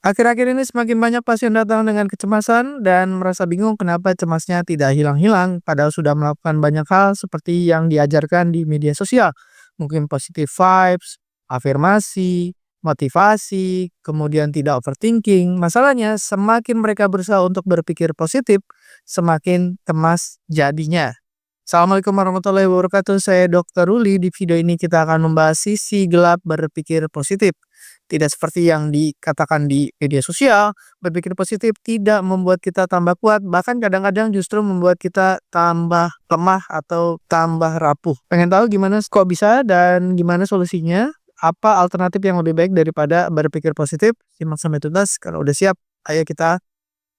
Akhir-akhir ini semakin banyak pasien datang dengan kecemasan dan merasa bingung kenapa cemasnya tidak hilang-hilang, padahal sudah melakukan banyak hal seperti yang diajarkan di media sosial. Mungkin positive vibes, afirmasi, motivasi, kemudian tidak overthinking. Masalahnya, semakin mereka berusaha untuk berpikir positif, semakin cemas jadinya. Assalamualaikum warahmatullahi wabarakatuh. Saya Dr. Ruli. Di video ini kita akan membahas sisi gelap berpikir positif. Tidak seperti yang dikatakan di media sosial, berpikir positif tidak membuat kita tambah kuat, bahkan kadang-kadang justru membuat kita tambah lemah atau tambah rapuh. Pengen tahu gimana kok bisa dan gimana solusinya? Apa alternatif yang lebih baik daripada berpikir positif? Simak sampai tuntas. Kalau udah siap, ayo kita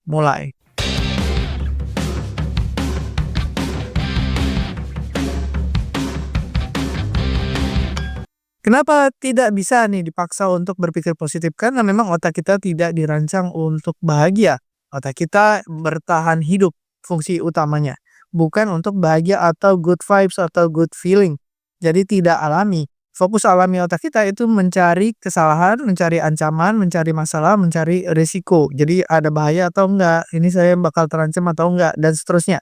mulai. Kenapa tidak bisa nih dipaksa untuk berpikir positif? Karena memang otak kita tidak dirancang untuk bahagia. Otak kita bertahan hidup, fungsi utamanya. Bukan untuk bahagia atau good vibes atau good feeling. Jadi tidak alami. Fokus alami otak kita itu mencari kesalahan, mencari ancaman, mencari masalah, mencari risiko. Jadi ada bahaya atau enggak, ini saya bakal terancam atau enggak, dan seterusnya.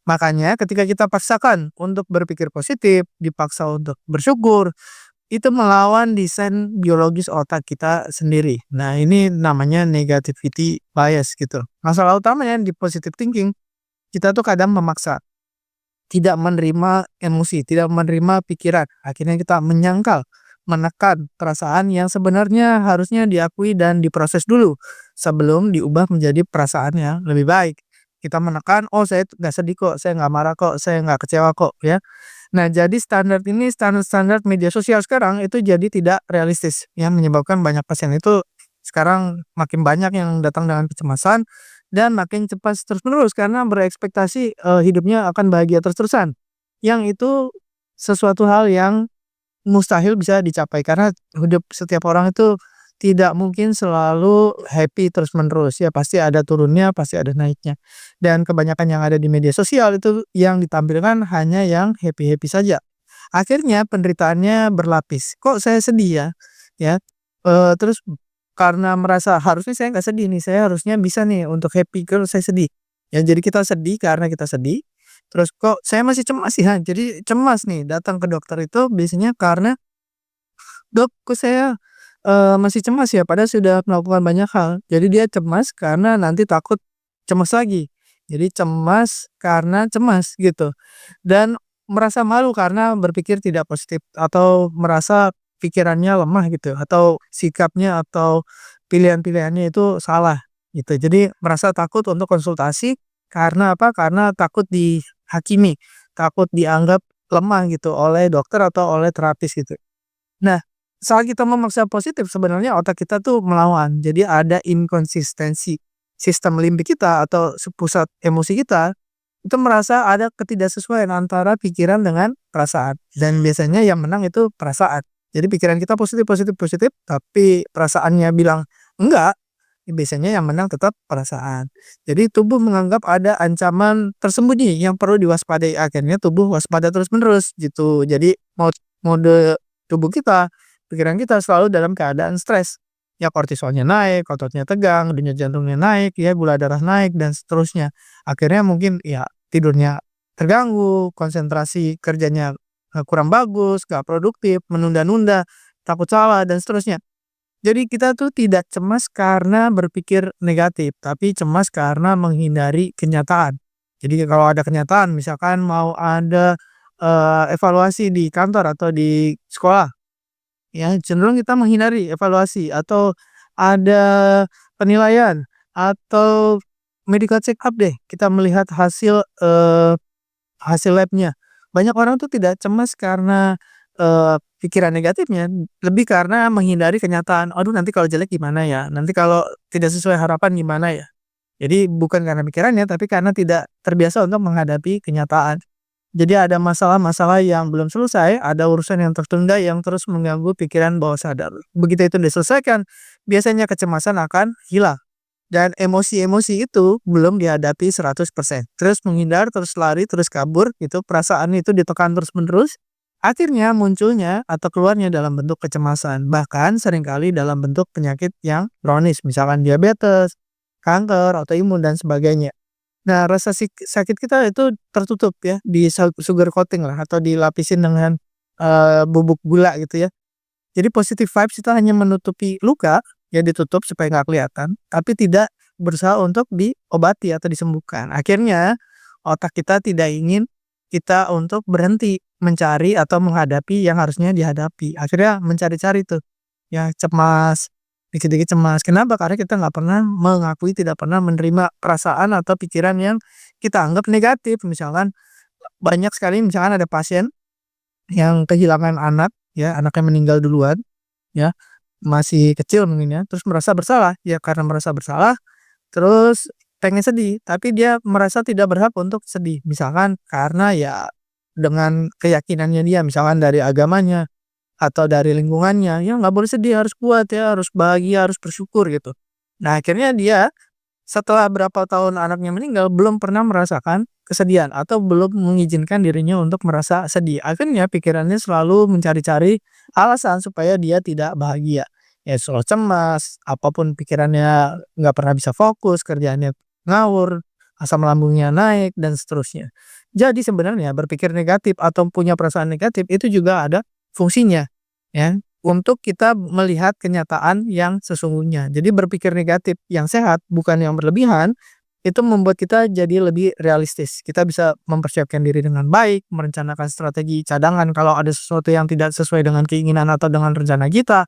Makanya ketika kita paksakan untuk berpikir positif, dipaksa untuk bersyukur, itu melawan desain biologis otak kita sendiri. Nah, ini namanya negativity bias gitu. Masalah utamanya di positive thinking, kita tuh kadang memaksa, tidak menerima emosi, tidak menerima pikiran. Akhirnya kita menyangkal, menekan perasaan yang sebenarnya harusnya diakui dan diproses dulu sebelum diubah menjadi perasaan yang lebih baik. Kita menekan, oh saya nggak sedih kok, saya nggak marah kok, saya nggak kecewa kok, ya. Nah, jadi standar ini, standar-standar media sosial sekarang itu jadi tidak realistis, yang menyebabkan banyak pasien itu sekarang makin banyak yang datang dengan kecemasan dan makin cepat terus-menerus karena berekspektasi, hidupnya akan bahagia terus-terusan. Yang itu sesuatu hal yang mustahil bisa dicapai karena hidup setiap orang itu tidak mungkin selalu happy terus-menerus, ya pasti ada turunnya, pasti ada naiknya. Dan kebanyakan yang ada di media sosial itu yang ditampilkan hanya yang happy-happy saja. Akhirnya penderitaannya berlapis, "Kok saya sedih ya?" Ya, terus karena merasa, "Harusnya saya nggak sedih nih, saya harusnya bisa nih untuk happy kalau saya sedih." Ya jadi kita sedih karena kita sedih, terus, "Kok saya masih cemas ya?" Jadi cemas nih datang ke dokter itu biasanya karena, "Dok, kok saya, masih cemas ya?" Padahal sudah melakukan banyak hal. Jadi dia cemas karena nanti takut cemas lagi. Jadi cemas karena cemas gitu. Dan merasa malu karena berpikir tidak positif atau merasa pikirannya lemah gitu, atau sikapnya atau pilihan-pilihannya itu salah gitu. Jadi merasa takut untuk konsultasi karena apa? Karena takut dihakimi, takut dianggap lemah gitu oleh dokter atau oleh terapis gitu. Nah, saat kita memaksa positif sebenarnya otak kita tuh melawan. Jadi ada inkonsistensi. Sistem limbik kita atau pusat emosi kita itu merasa ada ketidaksesuaian antara pikiran dengan perasaan. Dan biasanya yang menang itu perasaan. Jadi pikiran kita positif positif positif tapi perasaannya bilang enggak, biasanya yang menang tetap perasaan. Jadi tubuh menganggap ada ancaman tersembunyi yang perlu diwaspadai. Akhirnya tubuh waspada terus-menerus gitu. Jadi mode tubuh kita, pikiran kita selalu dalam keadaan stres. Ya kortisolnya naik, ototnya tegang, denyut jantungnya naik, ya gula darah naik dan seterusnya. Akhirnya mungkin ya tidurnya terganggu, konsentrasi kerjanya kurang bagus, gak produktif, menunda-nunda, takut salah dan seterusnya. Jadi kita tuh tidak cemas karena berpikir negatif, tapi cemas karena menghindari kenyataan. Jadi kalau ada kenyataan, misalkan mau ada evaluasi di kantor atau di sekolah, ya cenderung kita menghindari evaluasi atau ada penilaian atau medical check up deh, kita melihat hasil labnya. Banyak orang tuh tidak cemas karena, pikiran negatifnya, lebih karena menghindari kenyataan, "Aduh nanti kalau jelek gimana ya? Nanti kalau tidak sesuai harapan gimana ya?" Jadi bukan karena pikirannya, tapi karena tidak terbiasa untuk menghadapi kenyataan. Jadi ada masalah-masalah yang belum selesai, ada urusan yang tertunda yang terus mengganggu pikiran bawah sadar. Begitu itu diselesaikan, biasanya kecemasan akan hilang. Dan emosi-emosi itu belum dihadapi 100%. Terus menghindar, terus lari, terus kabur, itu perasaan itu ditekan terus-menerus. Akhirnya munculnya atau keluarnya dalam bentuk kecemasan, bahkan seringkali dalam bentuk penyakit yang kronis, misalkan diabetes, kanker, autoimun, dan sebagainya. Nah, rasa sakit kita itu tertutup ya, di sugar coating lah atau dilapisin dengan, bubuk gula gitu ya. Jadi positive vibes itu hanya menutupi luka, ya ditutup supaya nggak kelihatan, tapi tidak berusaha untuk diobati atau disembuhkan. Akhirnya, otak kita tidak ingin kita untuk berhenti mencari atau menghadapi yang harusnya dihadapi. Akhirnya mencari-cari tuh, ya cemas, dikit-dikit cemas. Kenapa? Karena kita nggak pernah mengakui, tidak pernah menerima perasaan atau pikiran yang kita anggap negatif. Misalkan banyak sekali misalkan ada pasien yang kehilangan anak, ya anaknya meninggal duluan, ya masih kecil mungkin ya, terus merasa bersalah. Ya karena merasa bersalah, terus pengen sedih, tapi dia merasa tidak berhak untuk sedih. Misalkan karena ya dengan keyakinannya dia, misalkan dari agamanya atau dari lingkungannya, ya nggak boleh sedih, harus kuat ya, harus bahagia, harus bersyukur gitu. Nah akhirnya dia setelah berapa tahun anaknya meninggal, belum pernah merasakan kesedihan atau belum mengizinkan dirinya untuk merasa sedih. Akhirnya pikirannya selalu mencari-cari alasan supaya dia tidak bahagia. Ya selalu cemas, apapun pikirannya nggak pernah bisa fokus, kerjaannya ngawur, asam lambungnya naik, dan seterusnya. Jadi sebenarnya berpikir negatif atau punya perasaan negatif itu juga ada fungsinya, ya. Untuk kita melihat kenyataan yang sesungguhnya. Jadi berpikir negatif yang sehat, bukan yang berlebihan, itu membuat kita jadi lebih realistis. Kita bisa mempersiapkan diri dengan baik, merencanakan strategi cadangan kalau ada sesuatu yang tidak sesuai dengan keinginan atau dengan rencana kita,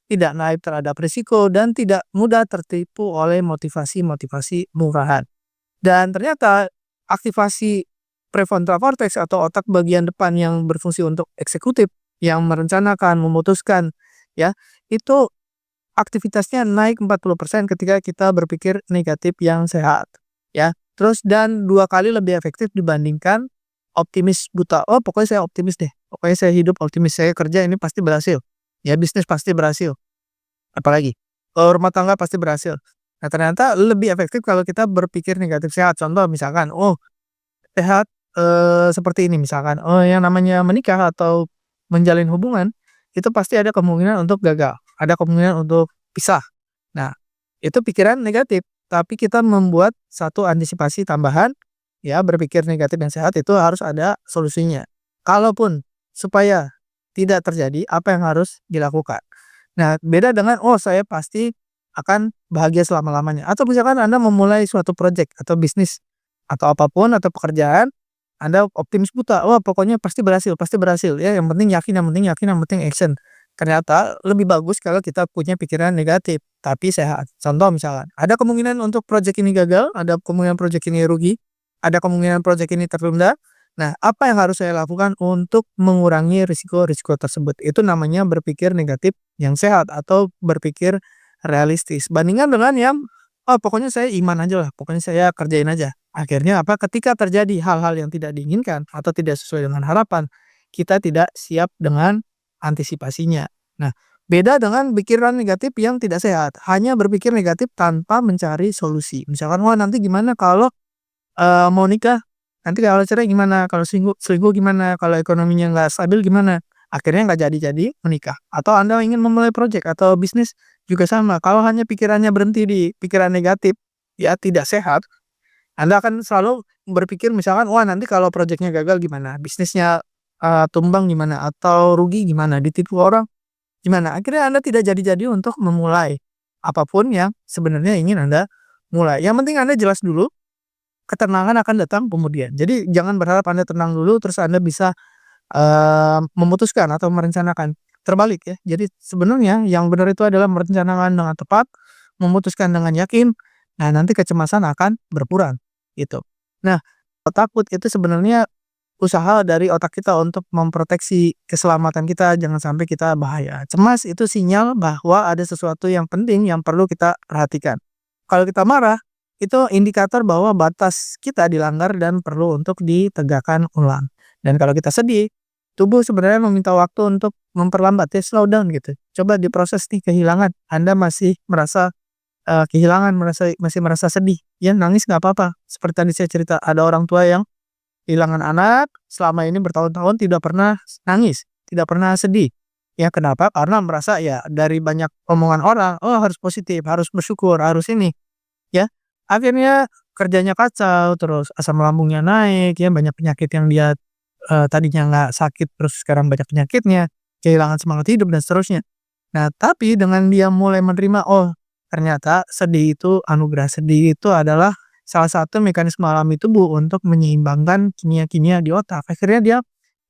tidak naik terhadap risiko, dan tidak mudah tertipu oleh motivasi-motivasi murahan. Dan ternyata aktivasi prefrontal cortex atau otak bagian depan yang berfungsi untuk eksekutif, yang merencanakan, memutuskan, ya, itu aktivitasnya naik 40% ketika kita berpikir negatif yang sehat, ya. Terus dan 2 kali lebih efektif dibandingkan optimis buta. "Oh, pokoknya saya optimis deh, pokoknya saya hidup optimis, saya kerja ini pasti berhasil, ya bisnis pasti berhasil." Apalagi, rumah tangga pasti berhasil. Nah, ternyata lebih efektif kalau kita berpikir negatif sehat. Contoh misalkan, oh sehat, seperti ini misalkan, oh yang namanya menikah atau menjalin hubungan, itu pasti ada kemungkinan untuk gagal, ada kemungkinan untuk pisah. Nah, itu pikiran negatif, tapi kita membuat satu antisipasi tambahan, ya berpikir negatif yang sehat itu harus ada solusinya. Kalaupun supaya tidak terjadi, apa yang harus dilakukan? Nah, beda dengan, "Oh, saya pasti akan bahagia selama-lamanya." Atau misalkan Anda memulai suatu project atau bisnis atau apapun atau pekerjaan, Anda optimis buta, "Wah, pokoknya pasti berhasil, ya yang penting yakin yang penting yakin, yang penting action." Ternyata lebih bagus kalau kita punya pikiran negatif, tapi sehat. Contoh misalkan, ada kemungkinan untuk project ini gagal, ada kemungkinan project ini rugi, ada kemungkinan project ini tertunda. Nah, apa yang harus saya lakukan untuk mengurangi risiko-risiko tersebut? Itu namanya berpikir negatif yang sehat atau berpikir realistis. Bandingkan dengan yang, "Oh, pokoknya saya iman aja lah, pokoknya saya kerjain aja." Akhirnya apa? Ketika terjadi hal-hal yang tidak diinginkan atau tidak sesuai dengan harapan, kita tidak siap dengan antisipasinya. Nah, beda dengan pikiran negatif yang tidak sehat, hanya berpikir negatif tanpa mencari solusi. Misalkan, "Wah, nanti gimana kalau mau nikah, nanti kalau cerai gimana? Kalau selingkuh selingkuh gimana? Kalau ekonominya nggak stabil gimana?" Akhirnya nggak jadi-jadi menikah. Atau Anda ingin memulai project atau bisnis juga sama, kalau hanya pikirannya berhenti di pikiran negatif, ya tidak sehat, Anda akan selalu berpikir misalkan, "Wah, nanti kalau projeknya gagal gimana? Bisnisnya, tumbang gimana? Atau rugi gimana? Ditipu orang gimana?" Akhirnya Anda tidak jadi-jadi untuk memulai apapun yang sebenarnya ingin Anda mulai. Yang penting Anda jelas dulu. Ketenangan akan datang kemudian. Jadi jangan berharap Anda tenang dulu terus Anda bisa, memutuskan atau merencanakan. Terbalik ya. Jadi sebenarnya yang benar itu adalah merencanakan dengan tepat, memutuskan dengan yakin, nah nanti kecemasan akan berkurang, gitu. Nah, takut itu sebenarnya usaha dari otak kita untuk memproteksi keselamatan kita, jangan sampai kita bahaya. Cemas itu sinyal bahwa ada sesuatu yang penting yang perlu kita perhatikan. Kalau kita marah, itu indikator bahwa batas kita dilanggar dan perlu untuk ditegakkan ulang. Dan kalau kita sedih, tubuh sebenarnya meminta waktu untuk memperlambat ya, slow down gitu. Coba diproses nih kehilangan, Anda masih merasa, kehilangan, masih merasa sedih, ya nangis nggak apa-apa. Seperti tadi saya cerita, ada orang tua yang Kehilangan anak, selama ini bertahun-tahun tidak pernah nangis, tidak pernah sedih. Ya kenapa? Karena merasa ya dari banyak omongan orang, "Oh harus positif, harus bersyukur, harus ini." Ya, akhirnya kerjanya kacau, terus asam lambungnya naik, ya banyak penyakit yang dia, tadinya nggak sakit, terus sekarang banyak penyakitnya, kehilangan semangat hidup dan seterusnya. Nah, tapi dengan dia mulai menerima, oh ternyata sedih itu anugerah, sedih itu adalah salah satu mekanisme alami tubuh untuk menyeimbangkan kimia-kimia di otak. Akhirnya dia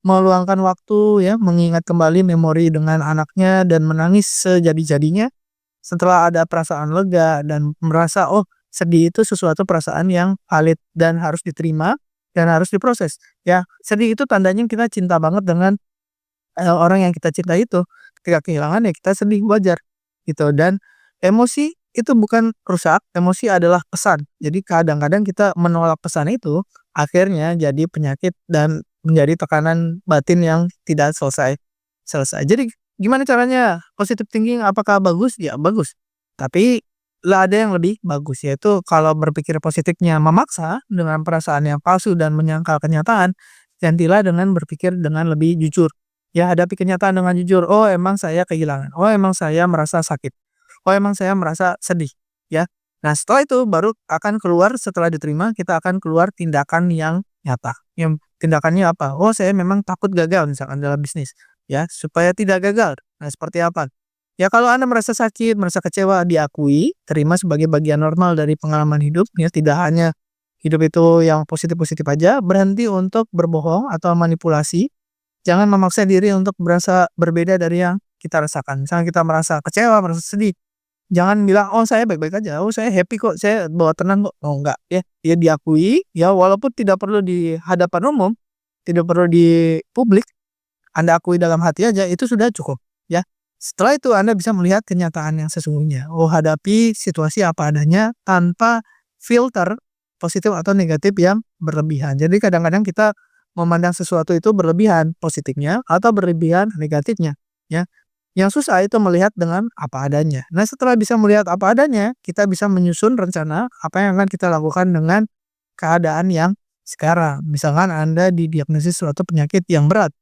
meluangkan waktu ya, mengingat kembali memori dengan anaknya dan menangis sejadi-jadinya setelah ada perasaan lega dan merasa, oh sedih itu sesuatu perasaan yang valid dan harus diterima dan harus diproses. Ya, sedih itu tandanya kita cinta banget dengan orang yang kita cintai itu. Ketika kehilangan ya kita sedih, wajar gitu. Dan emosi itu bukan rusak, emosi adalah pesan. Jadi kadang-kadang kita menolak pesan itu akhirnya jadi penyakit dan menjadi tekanan batin yang tidak selesai. Jadi gimana caranya positive thinking, apakah bagus? Ya bagus. Tapi lah ada yang lebih bagus, yaitu kalau berpikir positifnya memaksa dengan perasaan yang palsu dan menyangkal kenyataan, gantilah dengan berpikir dengan lebih jujur. Ya, hadapi kenyataan dengan jujur, "Oh, emang saya kehilangan. Oh, emang saya merasa sakit. Oh, emang saya merasa sedih." Ya. Nah, setelah itu baru akan keluar, setelah diterima, kita akan keluar tindakan yang nyata. Yang tindakannya apa? "Oh, saya memang takut gagal," misalkan dalam bisnis, ya, supaya tidak gagal. Nah, seperti apa? Ya, kalau Anda merasa sakit, merasa kecewa, diakui, terima sebagai bagian normal dari pengalaman hidup, ya, tidak hanya hidup itu yang positif-positif aja, berhenti untuk berbohong atau manipulasi. Jangan memaksa diri untuk berasa berbeda dari yang kita rasakan. Misalnya kita merasa kecewa, merasa sedih, jangan bilang, "Oh saya baik-baik aja, oh saya happy kok, saya bawa tenang kok." Oh enggak, ya. Ya diakui, ya walaupun tidak perlu di hadapan umum, tidak perlu di publik, Anda akui dalam hati aja, itu sudah cukup, ya. Setelah itu Anda bisa melihat kenyataan yang sesungguhnya. Oh hadapi situasi apa adanya tanpa filter positif atau negatif yang berlebihan. Jadi kadang-kadang kita memandang sesuatu itu berlebihan positifnya atau berlebihan negatifnya, ya. Yang susah itu melihat dengan apa adanya. Nah, setelah bisa melihat apa adanya, kita bisa menyusun rencana apa yang akan kita lakukan dengan keadaan yang sekarang. Misalkan Anda didiagnosis suatu penyakit yang berat,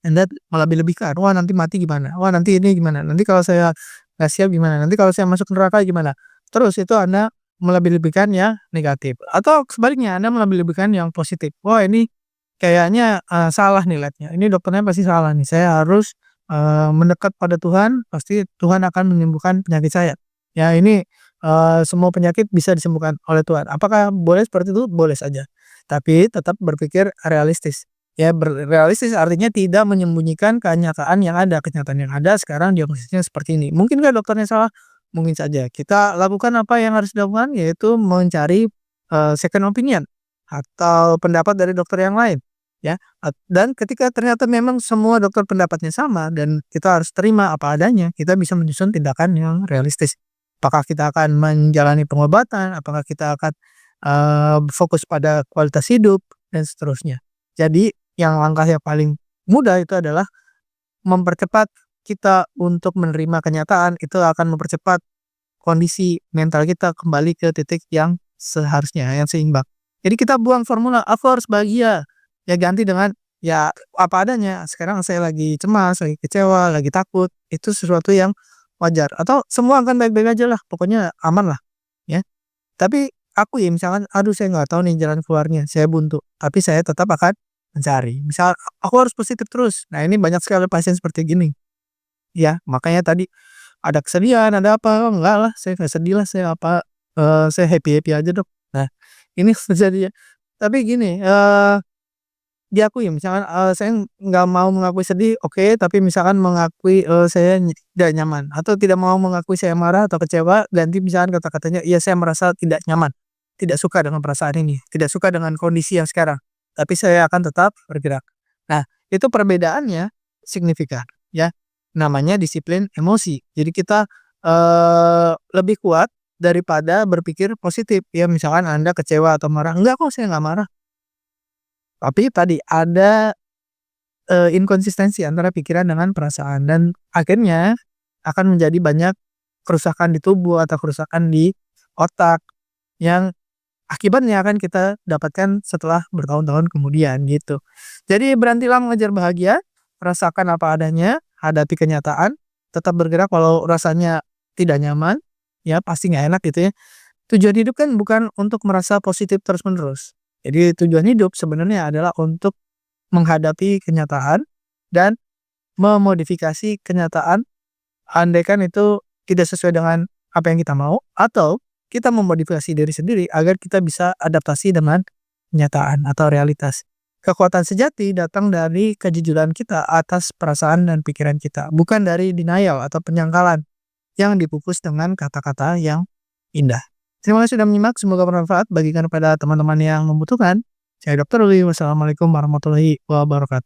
Anda melebih-lebihkan, "Wah, nanti mati gimana? Wah, nanti ini gimana? Nanti kalau saya nggak siap gimana? Nanti kalau saya masuk neraka gimana?" Terus itu Anda melebih-lebihkan yang negatif. Atau sebaliknya, Anda melebih-lebihkan yang positif. "Wah, ini kayaknya, salah nih lab-nya. Ini dokternya pasti salah nih. Saya harus, mendekat pada Tuhan, pasti Tuhan akan menyembuhkan penyakit saya. Ya ini, semua penyakit bisa disembuhkan oleh Tuhan." Apakah boleh seperti itu? Boleh saja. Tapi tetap berpikir realistis. Ya realistis artinya tidak menyembunyikan kenyataan yang ada. Kenyataan yang ada sekarang diagnosisnya seperti ini. Mungkinkah dokternya salah? Mungkin saja. Kita lakukan apa yang harus dilakukan, yaitu mencari, second opinion atau pendapat dari dokter yang lain, ya. Dan ketika ternyata memang semua dokter pendapatnya sama dan kita harus terima apa adanya, kita bisa menyusun tindakan yang realistis. Apakah kita akan menjalani pengobatan, apakah kita akan, fokus pada kualitas hidup, dan seterusnya. Jadi yang langkah yang paling mudah itu adalah mempercepat kita untuk menerima kenyataan, itu akan mempercepat kondisi mental kita kembali ke titik yang seharusnya, yang seimbang. Jadi kita buang formula, "Aku harus bahagia." Ya ganti dengan, ya apa adanya, "Sekarang saya lagi cemas, lagi kecewa, lagi takut." Itu sesuatu yang wajar, atau semua akan baik-baik aja lah, pokoknya aman lah, ya. Tapi akui misalkan, "Aduh saya nggak tahu nih jalan keluarnya, saya buntu." Tapi saya tetap akan mencari. Misal, "Aku harus positif terus." Nah ini banyak sekali pasien seperti gini. Ya, makanya tadi ada kesedihan, ada apa, "Oh, enggak lah, saya nggak sedih lah, saya apa, saya happy-happy aja, Dok." Nah, ini terjadi ya. Tapi gini, diakui misalkan, saya nggak mau mengakui sedih, oke, tapi misalkan mengakui, saya tidak nyaman atau tidak mau mengakui saya marah atau kecewa, ganti misalkan kata-katanya, "Iya, saya merasa tidak nyaman, tidak suka dengan perasaan ini, tidak suka dengan kondisi yang sekarang, tapi saya akan tetap bergerak." Nah, itu perbedaannya signifikan, ya. Namanya disiplin emosi. Jadi kita, lebih kuat daripada berpikir positif. Ya misalkan Anda kecewa atau marah, "Enggak kok, saya nggak marah." Tapi tadi ada, inkonsistensi antara pikiran dengan perasaan dan akhirnya akan menjadi banyak kerusakan di tubuh atau kerusakan di otak yang akibatnya akan kita dapatkan setelah bertahun-tahun kemudian gitu. Jadi berhentilah mengejar bahagia, rasakan apa adanya, hadapi kenyataan, tetap bergerak walau rasanya tidak nyaman, ya pasti nggak enak gitu ya. Tujuan hidup kan bukan untuk merasa positif terus-menerus. Jadi tujuan hidup sebenarnya adalah untuk menghadapi kenyataan dan memodifikasi kenyataan andaikan itu tidak sesuai dengan apa yang kita mau, atau kita memodifikasi diri sendiri agar kita bisa adaptasi dengan kenyataan atau realitas. Kekuatan sejati datang dari kejujuran kita atas perasaan dan pikiran kita, bukan dari denial atau penyangkalan yang dipupus dengan kata-kata yang indah. Terima kasih sudah menyimak, semoga bermanfaat bagikan kepada teman-teman yang membutuhkan. Saya Dr. Ruli, wassalamualaikum warahmatullahi wabarakatuh.